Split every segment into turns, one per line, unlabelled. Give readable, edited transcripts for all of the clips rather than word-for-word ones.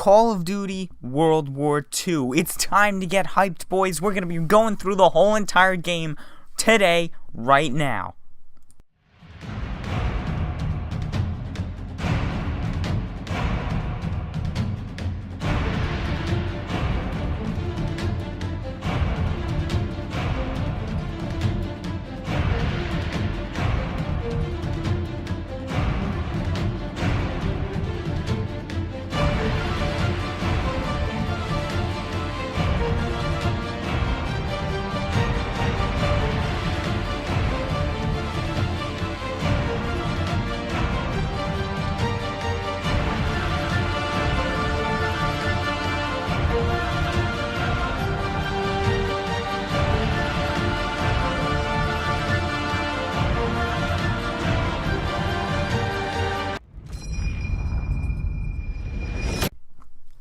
Call of Duty World War II. It's time to get hyped, boys. We're going to be going through the whole entire game today, right now.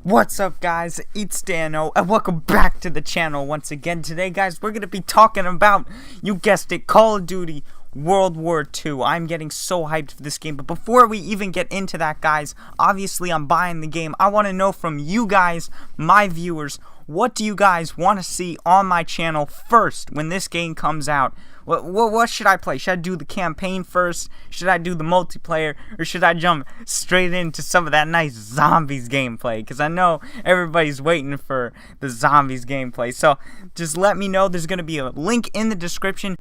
What's up, guys? It's Dano, and welcome back to the channel once again. Today, guys, we're going to be talking about, you guessed it, Call of Duty World War II. I'm getting so hyped for this game, but before we even get into that, guys, obviously I'm buying the game. I want to know from you guys, my viewers, what do you guys want to see on my channel first when this game comes out? What should I play? Should I do the campaign first? Should I do the multiplayer? Or should I jump straight into some of that nice zombies gameplay? Because I know everybody's waiting for the zombies gameplay. So just let me know. There's going to be a link in the description.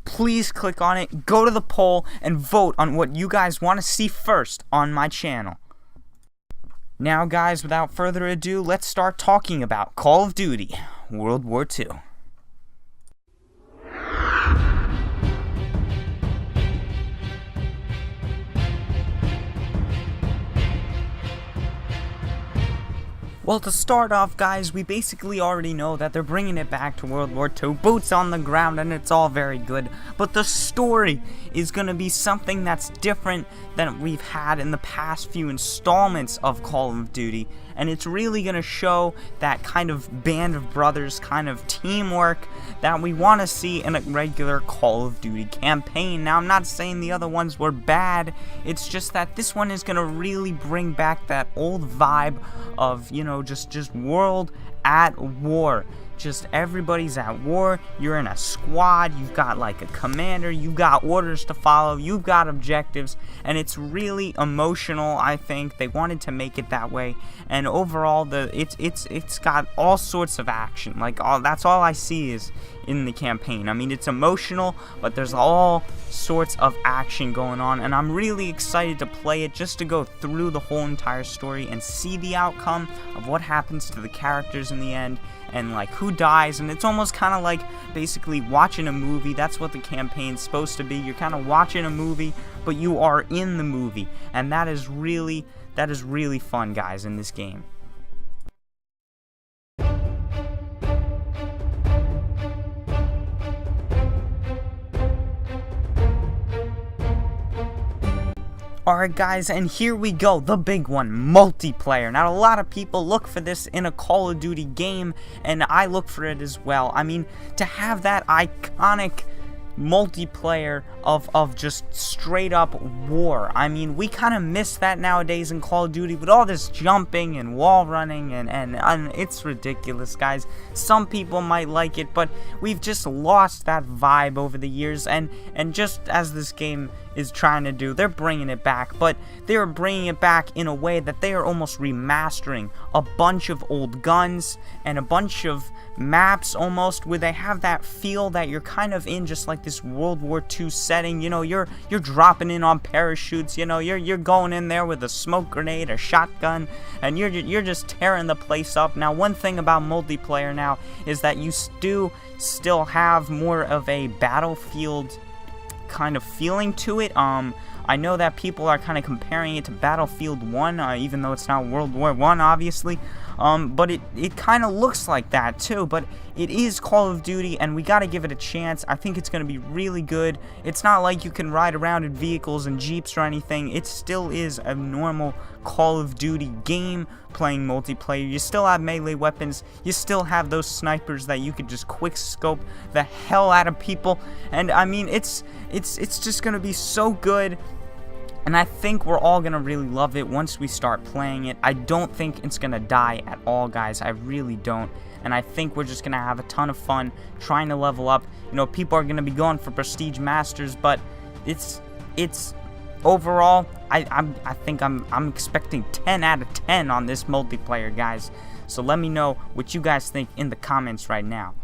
Please click on it, go to the poll, and vote on what you guys want to see first on my channel. Now, guys, without further ado, let's start talking about Call of Duty World War II. Well, to start off, guys, we basically already know that they're bringing it back to World War II, boots on the ground, and it's all very good. But the story is going to be something that's different than we've had in the past few installments of Call of Duty. And it's really going to show that kind of band of brothers, kind of teamwork that we want to see in a regular Call of Duty campaign. Now, I'm not saying the other ones were bad. It's just that this one is going to really bring back that old vibe of, you know, just world at war. Just everybody's at war, you're in a squad, you've got like a commander, you've got orders to follow, you've got objectives, and it's really emotional. I think they wanted to make it that way, and overall it's got all sorts of action. Like, that's all I see is in the campaign. I mean, it's emotional, but there's all sorts of action going on, and I'm really excited to play it just to go through the whole entire story and see the outcome of what happens to the characters in the end, and like who dies. And it's almost kind of like basically watching a movie. That's what the campaign's supposed to be. You're kind of watching a movie, but you are in the movie, and that is really fun, guys, in this game. Alright, guys, and here we go, the big one, multiplayer. Now, a lot of people look for this in a Call of Duty game, and I look for it as well. I mean, to have that iconic multiplayer of just straight up war. I mean, we kind of miss that nowadays in Call of Duty with all this jumping and wall running, and it's ridiculous, guys. Some people might like it, but we've just lost that vibe over the years, and just as this game is trying to do, they're bringing it back, but they're bringing it back in a way that they are almost remastering a bunch of old guns and a bunch of maps, almost where they have that feel that you're kind of in just like this World War II setting. You know, you're dropping in on parachutes, you know, you're going in there with a smoke grenade, a shotgun, and you're just tearing the place up. Now, one thing about multiplayer now is that you do still have more of a Battlefield kind of feeling to it. I know that people are kind of comparing it to Battlefield 1, even though it's not World War 1, obviously. But it kind of looks like that too, but it is Call of Duty, and we gotta give it a chance. I think it's gonna be really good. It's not like you can ride around in vehicles and jeeps or anything. It still is a normal Call of Duty game playing multiplayer. You still have melee weapons, you still have those snipers that you could just quick scope the hell out of people, and I mean, it's just gonna be so good. And I think we're all gonna really love it once we start playing it. I don't think it's gonna die at all, guys. I really don't. And I think we're just gonna have a ton of fun trying to level up. You know, people are gonna be going for Prestige Masters, but it's overall, I think I'm expecting 10 out of 10 on this multiplayer, guys. So let me know what you guys think in the comments right now.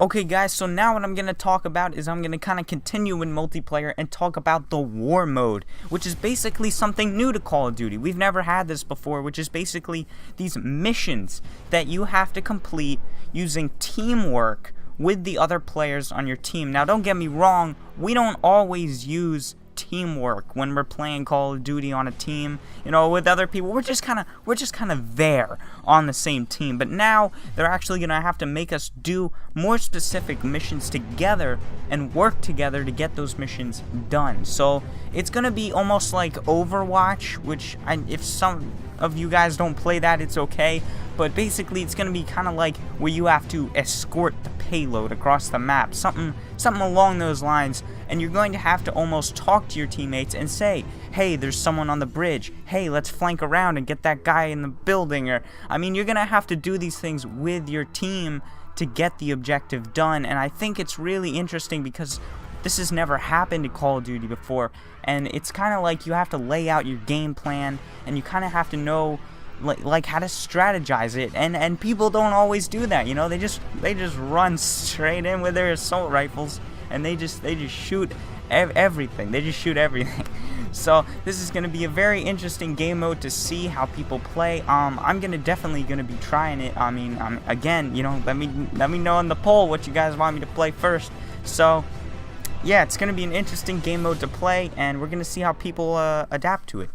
Okay guys, so now what I'm going to talk about is I'm going to kind of continue in multiplayer and talk about the war mode, which is basically something new to Call of Duty. We've never had this before, which is basically these missions that you have to complete using teamwork with the other players on your team. Now don't get me wrong, we don't always use teamwork when we're playing Call of Duty on a team, you know, with other people. We're just kind of there on the same team. But now they're actually gonna have to make us do more specific missions together and work together to get those missions done. So it's gonna be almost like Overwatch, which if some of you guys don't play that, it's okay. But basically, it's gonna be kind of like where you have to escort the payload across the map, something along those lines. And you're going to have to almost talk to your teammates and say, hey, there's someone on the bridge. Hey, let's flank around and get that guy in the building. Or, I mean, you're gonna have to do these things with your team to get the objective done. And I think it's really interesting because this has never happened in Call of Duty before. And it's kind of like you have to lay out your game plan, and you kind of have to know like how to strategize it, and people don't always do that, you know. They just run straight in with their assault rifles, and they just shoot everything. They just shoot everything. So this is going to be a very interesting game mode to see how people play. I'm definitely gonna be trying it. I mean, again, you know, let me know in the poll what you guys want me to play first. So yeah, it's gonna be an interesting game mode to play, and we're gonna see how people adapt to it.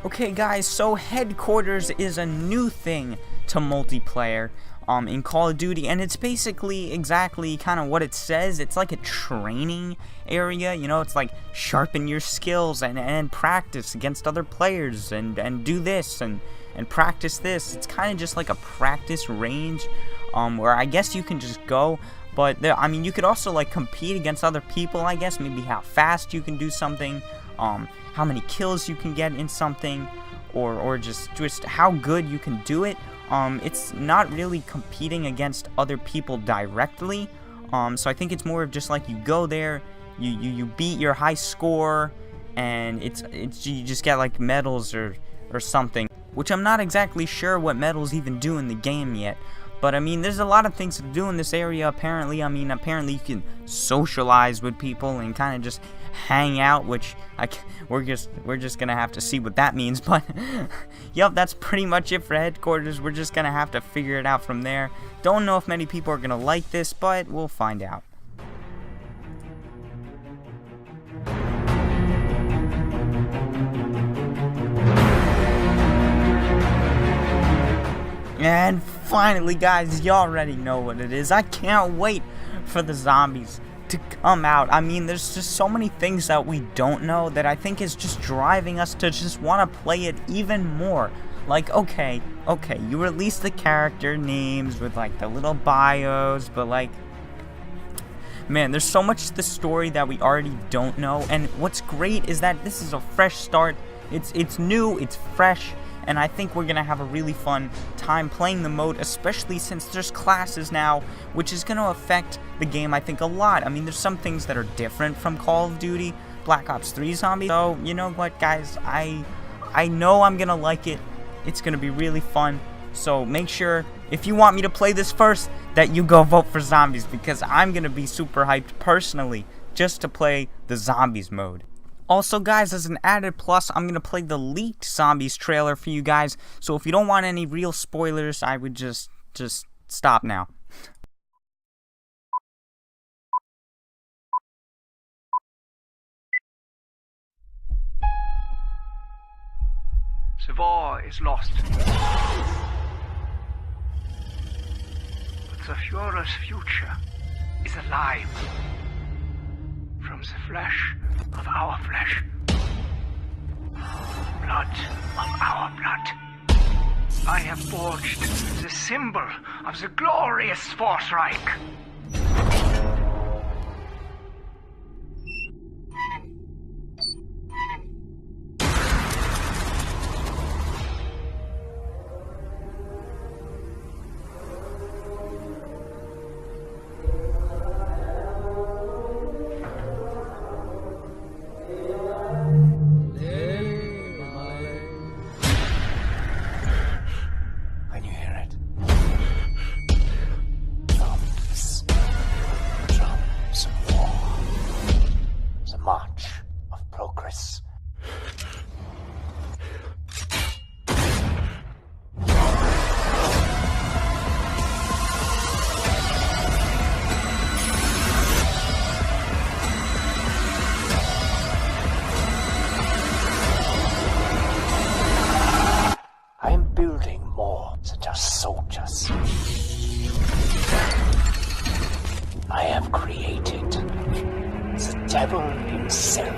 Okay guys, so headquarters is a new thing to multiplayer in Call of Duty, and it's basically exactly kind of what it says. It's like a training area, you know. It's like sharpen your skills and practice against other players and do this and practice this. It's kind of just like a practice range where I guess you can just go. But I mean, you could also like compete against other people, I guess. Maybe how fast you can do something, how many kills you can get in something, or just how good you can do it. It's not really competing against other people directly. So I think it's more of just like you go there, you beat your high score, and you just get like medals or something. Which I'm not exactly sure what medals even do in the game yet. But I mean, there's a lot of things to do in this area apparently. I mean, apparently you can socialize with people and kind of just hang out, which we're just gonna have to see what that means. But yep, that's pretty much it for headquarters. We're just gonna have to figure it out from there. Don't know if many people are gonna like this, but we'll find out. And finally, guys, you already know what it is. I can't wait for the zombies to come out. I mean, there's just so many things that we don't know that I think is just driving us to just want to play it even more. Like, okay, you release the character names with like the little bios, but like, man, there's so much to the story that we already don't know. And what's great is that this is a fresh start. It's new, it's fresh. And I think we're going to have a really fun time playing the mode, especially since there's classes now, which is going to affect the game, I think, a lot. I mean, there's some things that are different from Call of Duty, Black Ops 3 Zombies. So, you know what, guys? I know I'm going to like it. It's going to be really fun. So make sure, if you want me to play this first, that you go vote for Zombies, because I'm going to be super hyped personally just to play the Zombies mode. Also, guys, as an added plus, I'm going to play the leaked Zombies trailer for you guys. So if you don't want any real spoilers, I would just stop now.
The war is lost. But the Führer's future is alive. From the flesh of our flesh, blood of our blood. I have forged the symbol of the glorious Force Reich. When you hear it, drums of war, the march of progress. I am building more than just soldiers. I have created the devil himself.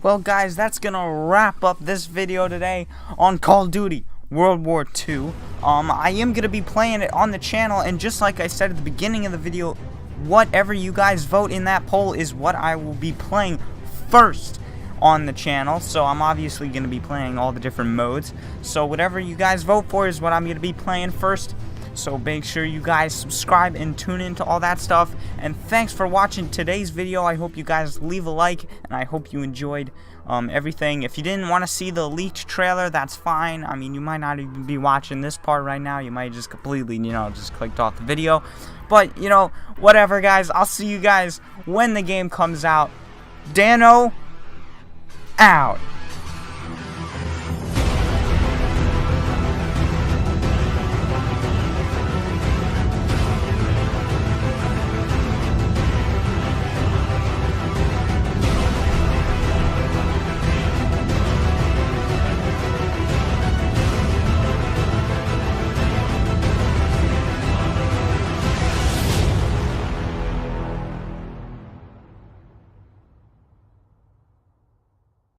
Well guys, that's gonna wrap up this video today on Call of Duty World War II. I am gonna be playing it on the channel, and just like I said at the beginning of the video, whatever you guys vote in that poll is what I will be playing first on the channel. So I'm obviously gonna be playing all the different modes. So whatever you guys vote for is what I'm gonna be playing first. So make sure you guys subscribe and tune into all that stuff. And thanks for watching today's video. I hope you guys leave a like, and I hope you enjoyed everything. If you didn't want to see the leaked trailer, that's fine. I mean, you might not even be watching this part right now. You might just completely, just clicked off the video. But, whatever, guys. I'll see you guys when the game comes out. Dano, out.